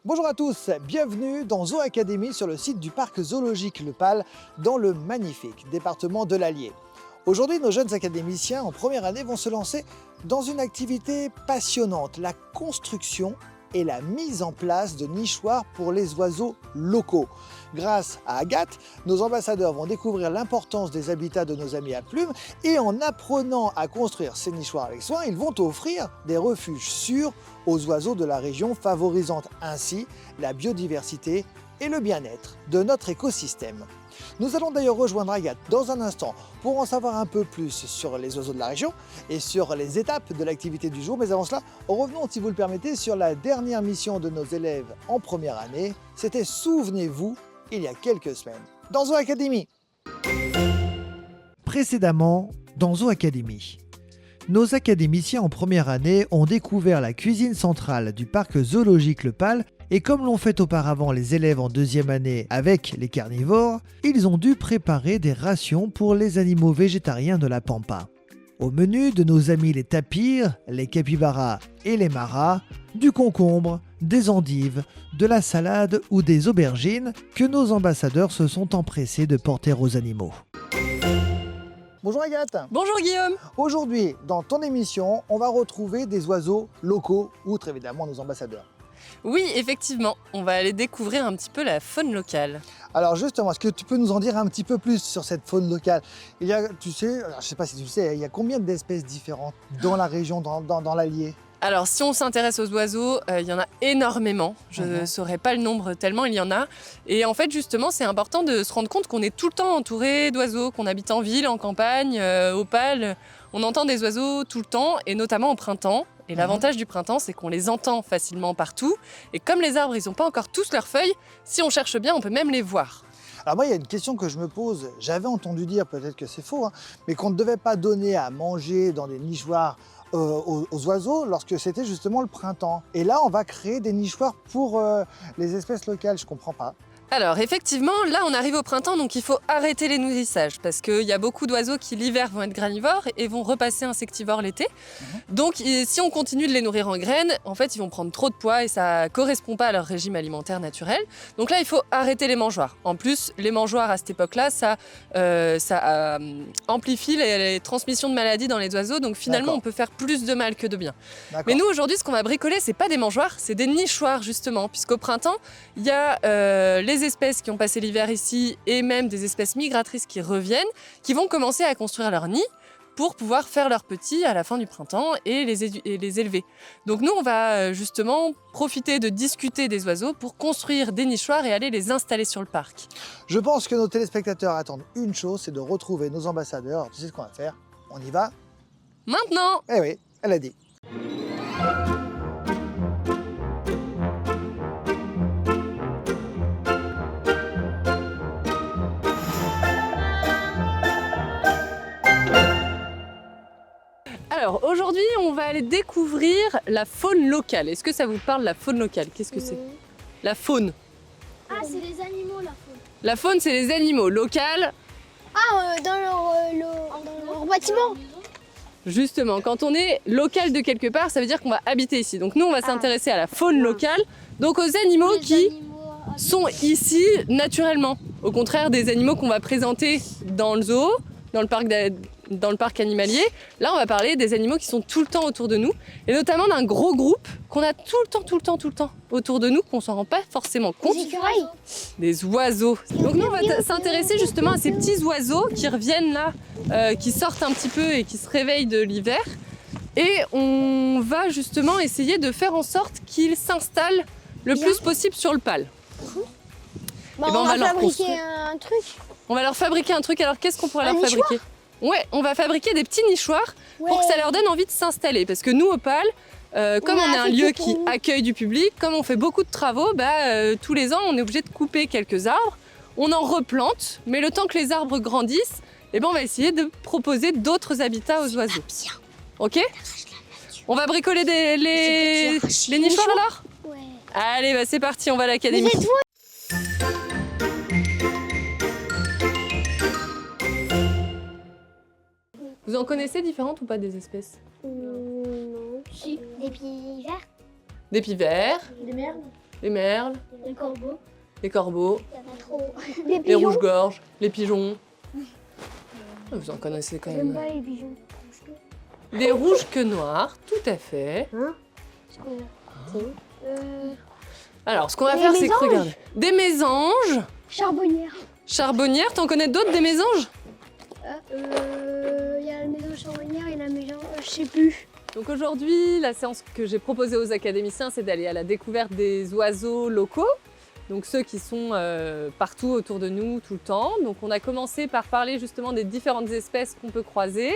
Bonjour à tous, bienvenue dans Zoo Academy sur le site du parc zoologique Le Pal dans le magnifique département de l'Allier. Aujourd'hui, nos jeunes académiciens en première année vont se lancer dans une activité passionnante, la construction et la mise en place de nichoirs pour les oiseaux locaux. Grâce à Agathe, nos ambassadeurs vont découvrir l'importance des habitats de nos amis à plumes et en apprenant à construire ces nichoirs avec soin, ils vont offrir des refuges sûrs aux oiseaux de la région, favorisant ainsi la biodiversité et le bien-être de notre écosystème. Nous allons d'ailleurs rejoindre Agathe dans un instant pour en savoir un peu plus sur les oiseaux de la région et sur les étapes de l'activité du jour. Mais avant cela, revenons, si vous le permettez, sur la dernière mission de nos élèves en première année. C'était, souvenez-vous, il y a quelques semaines, dans Zoo Academy. Précédemment, dans Zoo Academy. Nos académiciens en première année ont découvert la cuisine centrale du parc zoologique Le Pal et comme l'ont fait auparavant les élèves en deuxième année avec les carnivores, ils ont dû préparer des rations pour les animaux végétariens de la pampa. Au menu de nos amis les tapirs, les capybaras et les maras, du concombre, des endives, de la salade ou des aubergines que nos ambassadeurs se sont empressés de porter aux animaux. Bonjour Agathe. Bonjour Guillaume. Aujourd'hui, dans ton émission, on va retrouver des oiseaux locaux, outre évidemment nos ambassadeurs. Oui, effectivement, on va aller découvrir un petit peu la faune locale. Alors justement, est-ce que tu peux nous en dire un petit peu plus sur cette faune locale? Il y a, tu sais, alors, je ne sais pas si tu sais, il y a combien d'espèces différentes dans la région, dans l'Allier? Alors, si on s'intéresse aux oiseaux, il y en a énormément. Je ne saurais pas le nombre tellement il y en a. Et en fait, justement, c'est important de se rendre compte qu'on est tout le temps entouré d'oiseaux, qu'on habite en ville, en campagne, au Pal. On entend des oiseaux tout le temps, et notamment au printemps. Et l'avantage du printemps, c'est qu'on les entend facilement partout. Et comme les arbres, ils n'ont pas encore tous leurs feuilles, si on cherche bien, on peut même les voir. Alors moi, il y a une question que je me pose. J'avais entendu dire, peut-être que c'est faux, mais qu'on ne devait pas donner à manger dans des nichoirs aux oiseaux lorsque c'était justement le printemps. Et là, on va créer des nichoirs pour les espèces locales. Je comprends pas. Alors effectivement, là on arrive au printemps, donc il faut arrêter les nourrissages parce qu'il y a beaucoup d'oiseaux qui l'hiver vont être granivores et vont repasser insectivores l'été. Donc si on continue de les nourrir en graines, en fait ils vont prendre trop de poids et ça ne correspond pas à leur régime alimentaire naturel. Donc là il faut arrêter les mangeoires. En plus, les mangeoires à cette époque-là, ça amplifie les transmissions de maladies dans les oiseaux, donc finalement on peut faire plus de mal que de bien. Mais nous aujourd'hui ce qu'on va bricoler, c'est pas des mangeoires, c'est des nichoirs justement, puisqu'au printemps il y a les espèces qui ont passé l'hiver ici et même des espèces migratrices qui reviennent, qui vont commencer à construire leur nid pour pouvoir faire leurs petits à la fin du printemps et les élever. Donc nous, on va justement profiter de discuter des oiseaux pour construire des nichoirs et aller les installer sur le parc. Je pense que nos téléspectateurs attendent une chose, c'est de retrouver nos ambassadeurs. Tu sais ce qu'on va faire? On y va? Maintenant! Eh oui, elle a dit. Alors aujourd'hui, on va aller découvrir la faune locale. Est-ce que ça vous parle, la faune locale? Qu'est-ce que c'est? La faune. Ah, c'est les animaux, la faune. La faune, c'est les animaux. Local, Dans leur bâtiment. justement, quand on est local de quelque part, ça veut dire qu'on va habiter ici. Donc nous, on va s'intéresser à la faune locale, donc aux animaux qui sont ici naturellement. Au contraire des animaux qu'on va présenter dans le zoo, dans le parc animalier. Là, on va parler des animaux qui sont tout le temps autour de nous, et notamment d'un gros groupe qu'on a tout le temps autour de nous, qu'on s'en rend pas forcément compte. Des écureuils. Des oiseaux. Donc nous, on va s'intéresser justement à ces petits oiseaux qui reviennent là, qui sortent un petit peu et qui se réveillent de l'hiver. Et on va justement essayer de faire en sorte qu'ils s'installent le plus possible sur le Pal. On va leur fabriquer un truc. On va leur fabriquer un truc. Alors qu'est-ce qu'on pourrait leur fabriquer? Ouais, on va fabriquer des petits nichoirs pour que ça leur donne envie de s'installer. Parce que nous, au Pal, comme on est un lieu qui accueille du public, comme on fait beaucoup de travaux, tous les ans, on est obligé de couper quelques arbres. On en replante, mais le temps que les arbres grandissent, on va essayer de proposer d'autres habitats aux oiseaux. Ok? On va bricoler les nichoirs alors? Ouais. Allez, c'est parti, on va à l'académie. Vous en connaissez différentes ou pas des espèces? Non. Si. Des pivers. Des pivers, Des merdes. les merles, Les corbeaux. les corbeaux, Il y en a trop. les rouges-gorges, les pigeons. Vous en connaissez quand J'aime même. pas les pigeons. Les rouges que noirs, tout à fait. Alors, ce qu'on va Des faire, c'est que mésanges. regarder. Des mésanges. Charbonnière. Charbonnières, t'en connais d'autres des mésanges? Il y a la maison charbonnière et la maison... je sais plus. Donc aujourd'hui, la séance que j'ai proposée aux académiciens, c'est d'aller à la découverte des oiseaux locaux. Donc ceux qui sont partout autour de nous tout le temps. Donc on a commencé par parler justement des différentes espèces qu'on peut croiser,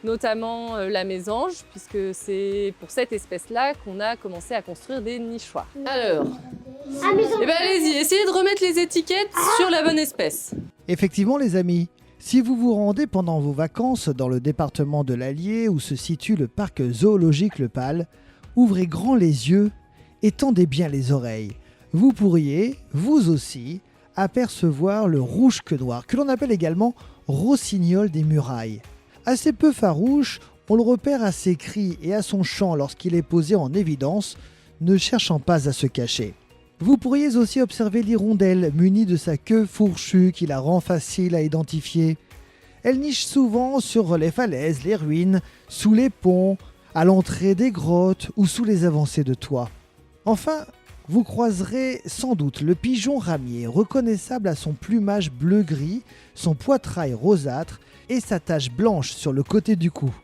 notamment la mésange, puisque c'est pour cette espèce-là qu'on a commencé à construire des nichoirs. Alors, Ah, maison. eh ben allez-y, essayez de remettre les étiquettes sur la bonne espèce. Effectivement les amis, si vous vous rendez pendant vos vacances dans le département de l'Allier où se situe le parc zoologique Le Pal, ouvrez grand les yeux et tendez bien les oreilles. Vous pourriez, vous aussi, apercevoir le rouge-queue noir, que l'on appelle également rossignol des murailles. Assez peu farouche, on le repère à ses cris et à son chant lorsqu'il est posé en évidence, ne cherchant pas à se cacher. Vous pourriez aussi observer l'hirondelle munie de sa queue fourchue qui la rend facile à identifier. Elle niche souvent sur les falaises, les ruines, sous les ponts, à l'entrée des grottes ou sous les avancées de toits. Enfin, vous croiserez sans doute le pigeon ramier, reconnaissable à son plumage bleu-gris, son poitrail rosâtre et sa tache blanche sur le côté du cou.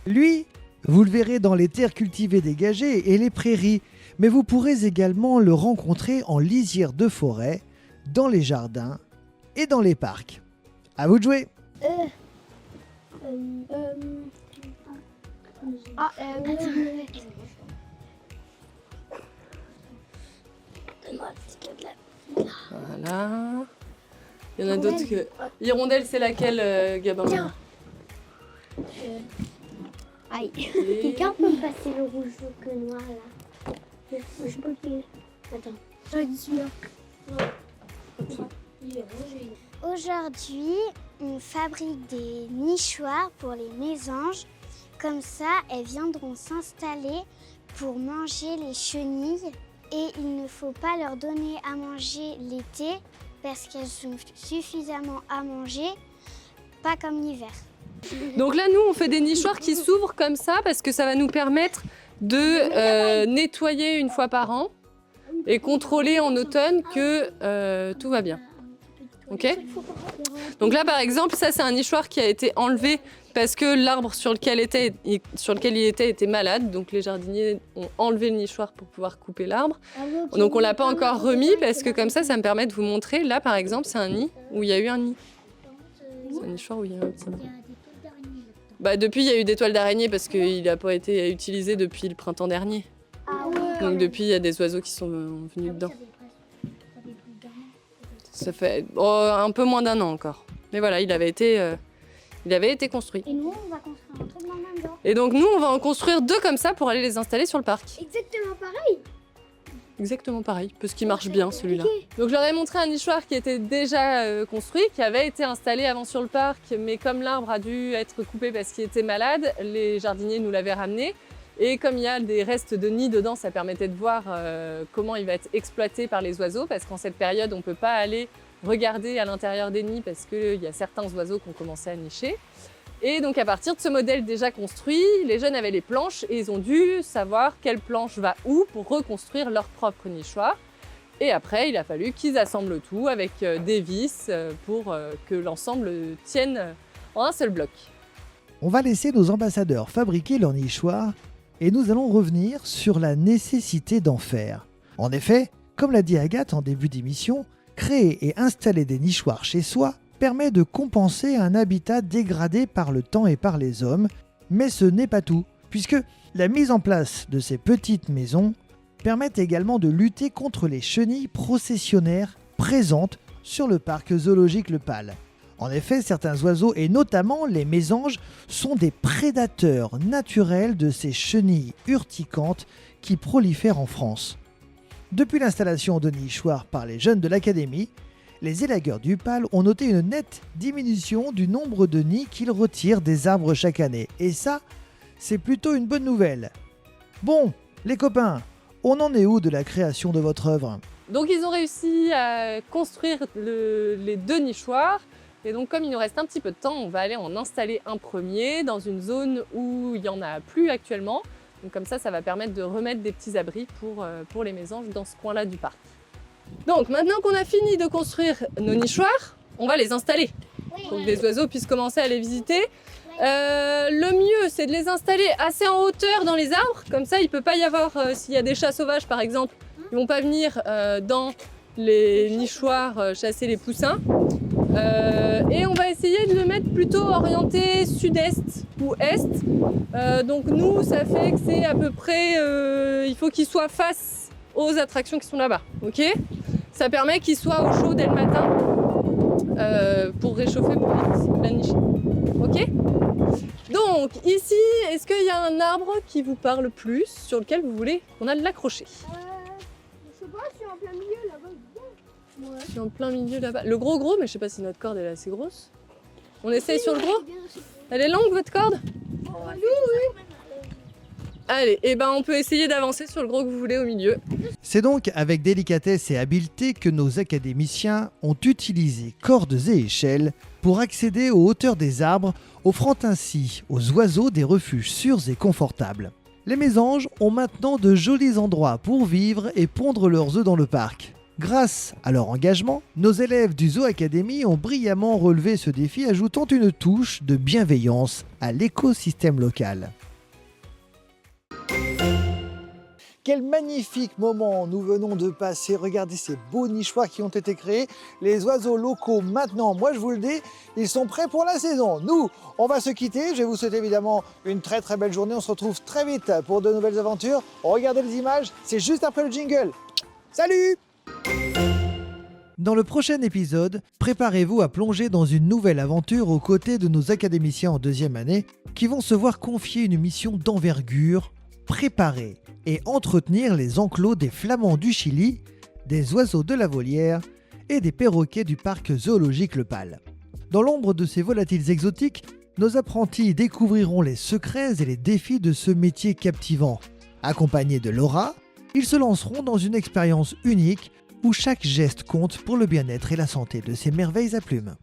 Lui, vous le verrez dans les terres cultivées dégagées et les prairies, mais vous pourrez également le rencontrer en lisière de forêt, dans les jardins et dans les parcs. À vous de jouer! Voilà. Il y en a d'autres que... L'hirondelle, c'est laquelle, Gabin? Tiens. Aïe. Quelqu'un peut me passer le rouge que noir là? Je peux qu'il. Attends. J'aurais dit celui-là. Aujourd'hui, on fabrique des nichoirs pour les mésanges. Comme ça, elles viendront s'installer pour manger les chenilles. Et il ne faut pas leur donner à manger l'été parce qu'elles ont suffisamment à manger, pas comme l'hiver. Donc là, nous, on fait des nichoirs qui s'ouvrent comme ça parce que ça va nous permettre de nettoyer une fois par an et contrôler en automne que tout va bien. Ok? Donc là, par exemple, ça, c'est un nichoir qui a été enlevé parce que l'arbre sur lequel il était malade. Donc les jardiniers ont enlevé le nichoir pour pouvoir couper l'arbre. Donc on l'a pas encore remis parce que comme ça me permet de vous montrer. Là, par exemple, c'est un nid où il y a eu un nid. C'est un nichoir où il y a un petit nid. Bah, depuis, il y a eu des toiles d'araignée parce qu'il n'a pas été utilisé depuis le printemps dernier. Donc depuis, il y a des oiseaux qui sont venus dedans. Ça fait un peu moins d'un an encore. Mais voilà, il avait été construit. Et nous, on va construire un truc dans le même genre. Et donc nous, on va en construire 2 comme ça pour aller les installer sur le parc. Exactement pareil. Exactement pareil, parce qu'il marche bien celui-là. Donc je leur ai montré un nichoir qui était déjà construit, qui avait été installé avant sur le parc, mais comme l'arbre a dû être coupé parce qu'il était malade, les jardiniers nous l'avaient ramené. Et comme il y a des restes de nids dedans, ça permettait de voir comment il va être exploité par les oiseaux, parce qu'en cette période, on ne peut pas aller regarder à l'intérieur des nids parce qu'il y a certains oiseaux qui ont commencé à nicher. Et donc à partir de ce modèle déjà construit, les jeunes avaient les planches et ils ont dû savoir quelle planche va où pour reconstruire leur propre nichoir. Et après, il a fallu qu'ils assemblent tout avec des vis pour que l'ensemble tienne en un seul bloc. On va laisser nos ambassadeurs fabriquer leur nichoir et nous allons revenir sur la nécessité d'en faire. En effet, comme l'a dit Agathe en début d'émission, créer et installer des nichoirs chez soi permet de compenser un habitat dégradé par le temps et par les hommes, mais ce n'est pas tout, puisque la mise en place de ces petites maisons permet également de lutter contre les chenilles processionnaires présentes sur le parc zoologique Le Pal. En effet, certains oiseaux, et notamment les mésanges, sont des prédateurs naturels de ces chenilles urticantes qui prolifèrent en France. Depuis l'installation de nichoirs par les jeunes de l'académie, les élagueurs du Pal ont noté une nette diminution du nombre de nids qu'ils retirent des arbres chaque année. Et ça, c'est plutôt une bonne nouvelle. Bon, les copains, on en est où de la création de votre œuvre? Donc ils ont réussi à construire les 2 nichoirs. Et donc comme il nous reste un petit peu de temps, on va aller en installer un premier dans une zone où il n'y en a plus actuellement. Donc comme ça va permettre de remettre des petits abris pour les mésanges dans ce coin-là du parc. Donc maintenant qu'on a fini de construire nos nichoirs, on va les installer. Pour que les oiseaux puissent commencer à les visiter. Le mieux, c'est de les installer assez en hauteur dans les arbres. Comme ça, il ne peut pas y avoir, s'il y a des chats sauvages par exemple, ils ne vont pas venir dans les nichoirs chasser les poussins. Et on va essayer de le mettre plutôt orienté sud-est ou est. Donc nous, ça fait que c'est à peu près, il faut qu'il soit face aux attractions qui sont là-bas. Ok ? Ça permet qu'il soit au chaud dès le matin pour réchauffer plus vite la niche. Ok ? Donc ici, est-ce qu'il y a un arbre qui vous parle plus, sur lequel vous voulez qu'on aille l'accrocher? Je sais pas, je suis en plein milieu là-bas. Ouais. Je suis en plein milieu là-bas. Le gros, mais je sais pas si notre corde elle est assez grosse. On essaye sur le gros? Elle est longue votre corde? Oui. Allez, et ben on peut essayer d'avancer sur le gros que vous voulez au milieu. C'est donc avec délicatesse et habileté que nos académiciens ont utilisé cordes et échelles pour accéder aux hauteurs des arbres, offrant ainsi aux oiseaux des refuges sûrs et confortables. Les mésanges ont maintenant de jolis endroits pour vivre et pondre leurs œufs dans le parc. Grâce à leur engagement, nos élèves du Zoo Academy ont brillamment relevé ce défi, ajoutant une touche de bienveillance à l'écosystème local. Quel magnifique moment nous venons de passer. Regardez ces beaux nichoirs qui ont été créés. Les oiseaux locaux maintenant, moi je vous le dis, ils sont prêts pour la saison. Nous, on va se quitter. Je vais vous souhaiter évidemment une très très belle journée. On se retrouve très vite pour de nouvelles aventures. Regardez les images, c'est juste après le jingle. Salut! Dans le prochain épisode, préparez-vous à plonger dans une nouvelle aventure aux côtés de nos académiciens en 2e année qui vont se voir confier une mission d'envergure, préparer et entretenir les enclos des flamands du Chili, des oiseaux de la volière et des perroquets du parc zoologique Le Pal. Dans l'ombre de ces volatiles exotiques, nos apprentis découvriront les secrets et les défis de ce métier captivant. Accompagnés de Laura, ils se lanceront dans une expérience unique où chaque geste compte pour le bien-être et la santé de ces merveilles à plumes.